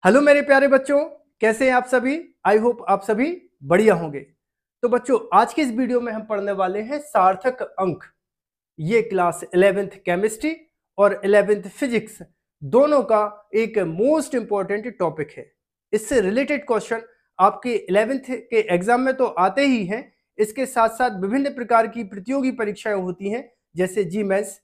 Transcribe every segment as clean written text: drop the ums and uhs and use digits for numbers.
Hello मेरे प्यारे बच्चों, कैसे हैं आप सभी। आई होप आप सभी बढ़िया होंगे। तो बच्चों, आज के इस वीडियो में हम पढ़ने वाले हैं सार्थक अंक। ये क्लास 11th केमिस्ट्री और 11th फिजिक्स दोनों का एक मोस्ट इंपॉर्टेंट टॉपिक है। इससे रिलेटेड क्वेश्चन आपके 11th के एग्जाम में तो आते ही हैं। इसके साथ साथ विभिन्न प्रकार की प्रतियोगी परीक्षाएं होती हैं, जैसे जी मेंस,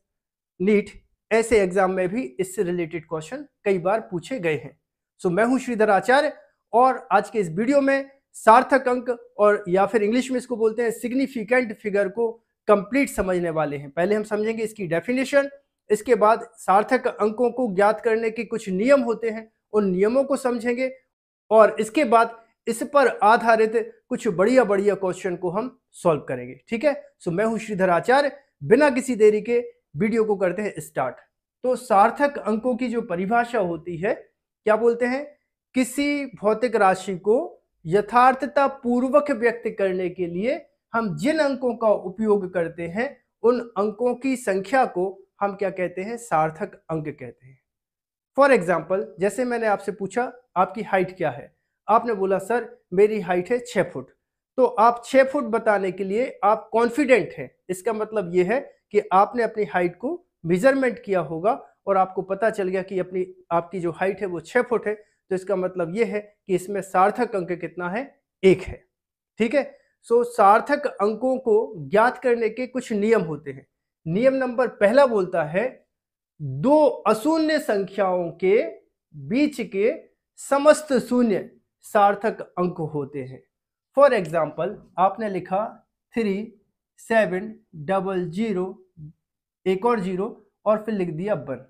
नीट। ऐसे एग्जाम में भी इससे रिलेटेड क्वेश्चन कई बार पूछे गए हैं। सो मैं हूं श्रीधर आचार्य और आज के इस वीडियो में सार्थक अंक, और या फिर इंग्लिश में इसको बोलते हैं सिग्निफिकेंट फिगर, को कंप्लीट समझने वाले हैं। पहले हम समझेंगे इसकी डेफिनेशन, इसके बाद सार्थक अंकों को ज्ञात करने के कुछ नियम होते हैं, उन नियमों को समझेंगे, और इसके बाद इस पर आधारित कुछ बढ़िया बढ़िया क्वेश्चन को हम सॉल्व करेंगे। ठीक है। सो मैं हूं श्रीधर आचार्य। बिना किसी देरी के वीडियो को करते हैं स्टार्ट। तो सार्थक अंकों की जो परिभाषा होती है, क्या बोलते हैं? किसी भौतिक राशि को यथार्थता पूर्वक व्यक्त करने के लिए हम जिन अंकों का उपयोग करते हैं, उन अंकों की संख्या को हम क्या कहते हैं? सार्थक अंक कहते हैं। फॉर एग्जाम्पल, जैसे मैंने आपसे पूछा आपकी हाइट क्या है, आपने बोला सर मेरी हाइट है 6 फुट। तो आप 6 फुट बताने के लिए आप कॉन्फिडेंट हैं, इसका मतलब यह है कि आपने अपनी हाइट को मेजरमेंट किया होगा और आपको पता चल गया कि आपकी जो हाइट है वो 6 फुट है। तो इसका मतलब यह है कि इसमें सार्थक अंक कितना है? 1 है। ठीक है। सो सार्थक अंकों को ज्ञात करने के कुछ नियम होते हैं। नियम नंबर पहला बोलता है, दो अशून्य संख्याओं के बीच के समस्त शून्य सार्थक अंक होते हैं। फॉर एग्जाम्पल, आपने लिखा 3 7 0 0, एक और 0, और फिर लिख दिया 1।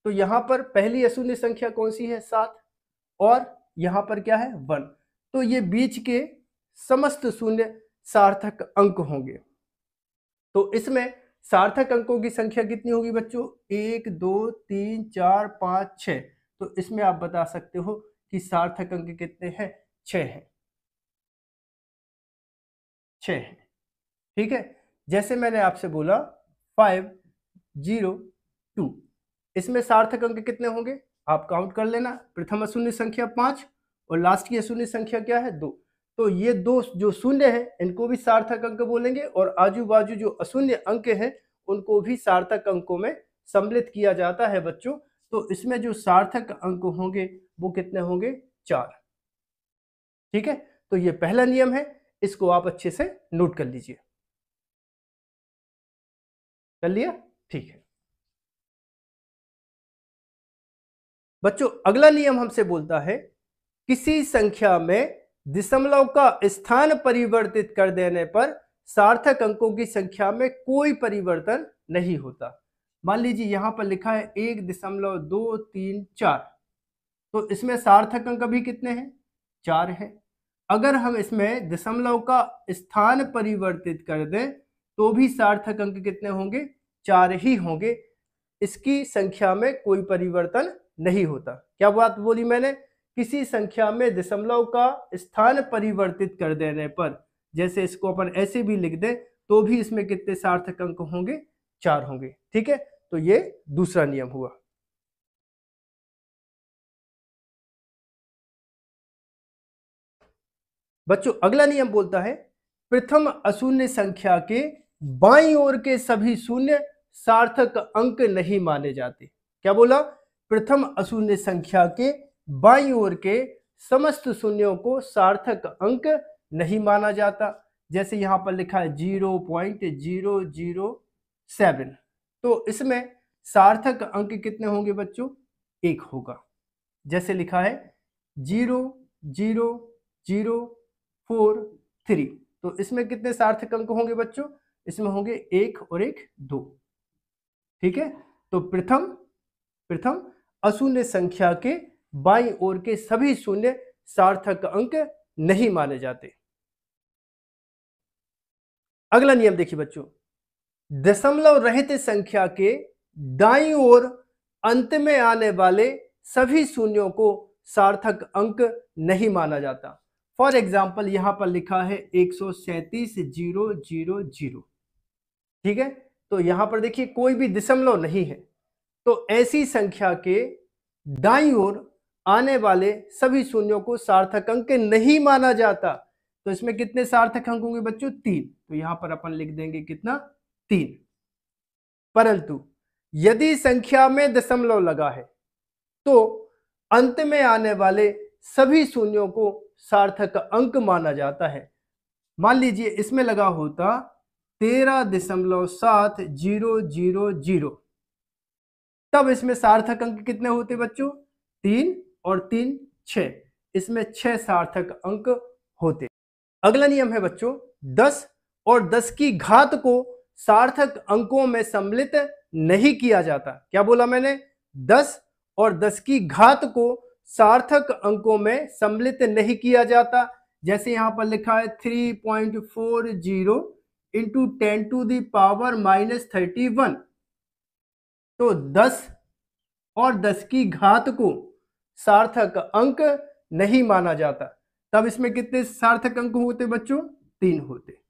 तो यहां पर पहली अशून्य संख्या कौन सी है? 7, और यहां पर क्या है? 1। तो ये बीच के समस्त शून्य सार्थक अंक होंगे। तो इसमें सार्थक अंकों की संख्या कितनी होगी बच्चों? 1 2 3 4 5 6। तो इसमें आप बता सकते हो कि सार्थक अंक कितने हैं? 6 हैं। 6 हैं। ठीक है। जैसे मैंने आपसे बोला 5 0 2, इसमें सार्थक अंक कितने होंगे? आप काउंट कर लेना। प्रथम अशून्य संख्या 5 और लास्ट की अशून्य संख्या क्या है? 2। तो ये दो जो शून्य है इनको भी सार्थक अंक बोलेंगे, और आजू बाजू जो अशून्य अंक हैं उनको भी सार्थक अंकों में सम्मिलित किया जाता है बच्चों। तो इसमें जो सार्थक अंक होंगे वो कितने होंगे? 4। ठीक है। तो ये पहला नियम है, इसको आप अच्छे से नोट कर लीजिए। कर लिया? ठीक है बच्चों, अगला नियम हमसे बोलता है, किसी संख्या में दशमलव का स्थान परिवर्तित कर देने पर सार्थक अंकों की संख्या में कोई परिवर्तन नहीं होता। मान लीजिए यहां पर लिखा है 1.234, तो इसमें सार्थक अंक अभी कितने हैं? 4 है। अगर हम इसमें दशमलव का स्थान परिवर्तित कर दें तो भी सार्थक अंक कितने होंगे? 4 ही होंगे। इसकी संख्या में कोई परिवर्तन नहीं होता। क्या बात बोली मैंने? किसी संख्या में दशमलव का स्थान परिवर्तित कर देने पर, जैसे इसको अपन ऐसे भी लिख दें, तो भी इसमें कितने सार्थक अंक होंगे? 4 होंगे। ठीक है। तो ये दूसरा नियम हुआ। बच्चों, अगला नियम बोलता है, प्रथम अशून्य संख्या के बाईं ओर के सभी शून्य सार्थक अंक नहीं माने जाते। क्या बोला? प्रथम अशून्य संख्या के बाईं ओर के समस्त शून्यों को सार्थक अंक नहीं माना जाता। जैसे यहां पर लिखा है 0.007, तो इसमें सार्थक अंक कितने होंगे बच्चों? 1 होगा। जैसे लिखा है 0.004 3, तो इसमें कितने सार्थक अंक होंगे बच्चों? इसमें होंगे 1 और 1 2। ठीक है। तो प्रथम अशून्य संख्या के बाईं ओर के सभी शून्य सार्थक अंक नहीं माने जाते। अगला नियम देखिए बच्चों, दशमलव रहित संख्या के दाईं ओर अंत में आने वाले सभी शून्यों को सार्थक अंक नहीं माना जाता। फॉर एग्जाम्पल, यहां पर लिखा है 137,000। ठीक है। तो यहां पर देखिए कोई भी दशमलव नहीं है, तो ऐसी संख्या के दाईं ओर आने वाले सभी शून्यों को सार्थक अंक नहीं माना जाता। तो इसमें कितने सार्थक अंक होंगे बच्चों? 3। तो यहां पर अपन लिख देंगे कितना? 3। परंतु यदि संख्या में दशमलव लगा है तो अंत में आने वाले सभी शून्यों को सार्थक अंक माना जाता है। मान लीजिए इसमें लगा होता 13.7000, तब इसमें सार्थक अंक कितने होते बच्चों? 3 और 3 6, इसमें 6 सार्थक अंक होते। अगला नियम है बच्चों, 10 और 10 की घात को सार्थक अंकों में सम्मिलित नहीं किया जाता। क्या बोला मैंने? 10 और 10 की घात को सार्थक अंकों में सम्मिलित नहीं किया जाता। जैसे यहां पर लिखा है 3.40 इंटू 10⁻⁻31। तो 10 और 10 की घात को सार्थक अंक नहीं माना जाता। तब इसमें कितने सार्थक अंक होते बच्चों? 3 होते।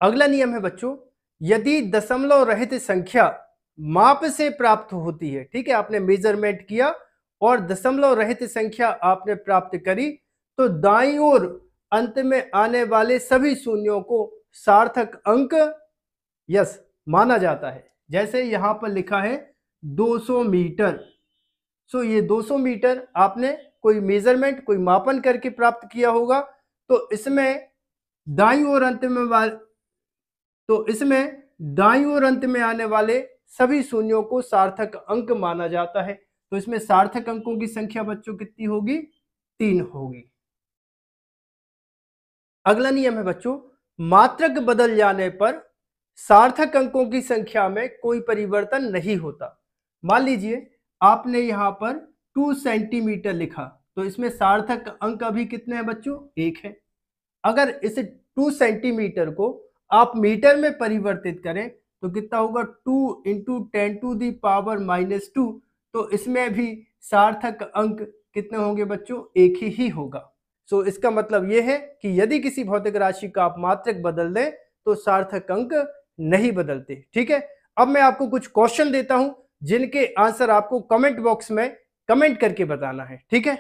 अगला नियम है बच्चों, यदि दशमलव रहित संख्या माप से प्राप्त होती है, ठीक है, आपने मेजरमेंट किया और दशमलव रहित संख्या आपने प्राप्त करी, तो दाईं ओर अंत में आने वाले सभी शून्यों को सार्थक अंक यस माना जाता है। जैसे यहां पर लिखा है 200 मीटर। सो ये 200 मीटर आपने कोई मेजरमेंट, कोई मापन करके प्राप्त किया होगा। तो इसमें दाईं ओर अंत में आने वाले सभी शून्यों को सार्थक अंक माना जाता है। तो इसमें सार्थक अंकों की संख्या बच्चों कितनी होगी? 3 होगी। अगला नियम है बच्चों, मात्रक बदल जाने पर सार्थक अंकों की संख्या में कोई परिवर्तन नहीं होता। मान लीजिए आपने यहां पर 2 सेंटीमीटर लिखा, तो इसमें सार्थक अंक अभी कितने हैं बच्चों? 1 है। अगर इस 2 सेंटीमीटर को आप मीटर में परिवर्तित करें तो कितना होगा? 2 इंटू 10⁻⁻²। तो इसमें भी सार्थक अंक कितने होंगे बच्चों? 1 ही होगा। सो इसका मतलब यह है कि यदि किसी भौतिक राशि का आप मात्रक बदल दें तो सार्थक अंक नहीं बदलते। ठीक है, अब मैं आपको कुछ क्वेश्चन देता हूं जिनके आंसर आपको कमेंट बॉक्स में कमेंट करके बताना है। ठीक है,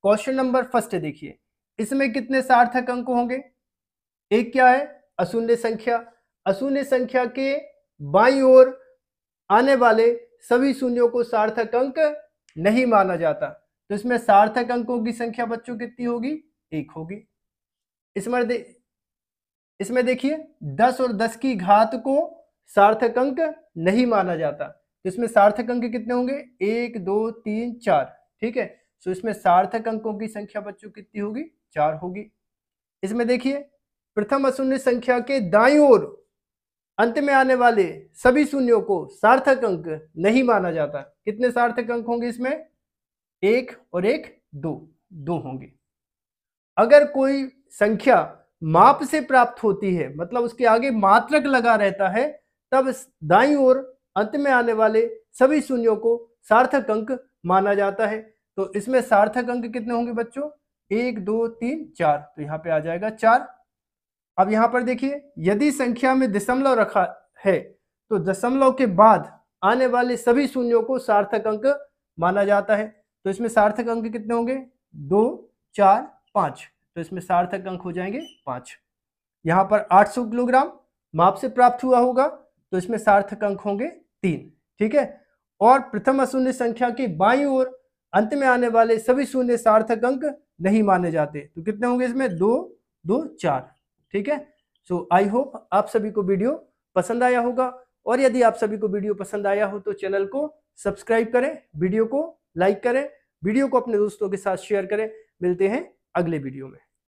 क्वेश्चन नंबर फर्स्ट देखिए, इसमें कितने सार्थक अंक होंगे? एक क्या है? अशून्य संख्या। अशून्य संख्या के बाईं ओर आने वाले सभी शून्यों को सार्थक अंक नहीं माना जाता। तो इसमें सार्थक अंकों की संख्या बच्चों कितनी होगी? 1 होगी। इसमें देखिए 10 और 10 की घात को सार्थक अंक नहीं माना जाता। तो इसमें सार्थक अंक कितने होंगे? 1 2 3 4। ठीक है, तो इसमें सार्थक अंकों की संख्या बच्चों कितनी होगी? 4 होगी। इसमें देखिए प्रथम अशून्य संख्या के दाईं ओर अंत में आने वाले सभी शून्यों को सार्थक अंक नहीं माना जाता। कितने सार्थक अंक होंगे इसमें? 1 और 1 2 होंगे। अगर कोई संख्या माप से प्राप्त होती है, मतलब उसके आगे मात्रक लगा रहता है, तब दाईं ओर अंत में आने वाले सभी शून्यों को सार्थक अंक माना जाता है। तो इसमें सार्थक अंक कितने होंगे बच्चों? 1 2 3 4। तो यहाँ पे आ जाएगा 4। अब यहाँ पर देखिए, यदि संख्या में दशमलव रखा है तो दशमलव के बाद आने वाले सभी शून्यों को सार्थक अंक माना जाता है। तो इसमें सार्थक अंक कितने होंगे? 2 4 5। तो इसमें सार्थक अंक हो जाएंगे 5। यहाँ पर 800 किलोग्राम माप से प्राप्त हुआ होगा, तो इसमें सार्थक अंक होंगे 3। ठीक है, और प्रथम अशून्य संख्या की बाईं ओर अंत में आने वाले सभी शून्य सार्थक अंक नहीं माने जाते। तो कितने होंगे इसमें? 2 2 4। ठीक है, सो आई होप आप सभी को वीडियो पसंद आया होगा, और यदि आप सभी को वीडियो पसंद आया हो तो चैनल को सब्सक्राइब करें, वीडियो को लाइक करें, वीडियो को अपने दोस्तों के साथ शेयर करें। मिलते हैं अगले वीडियो में।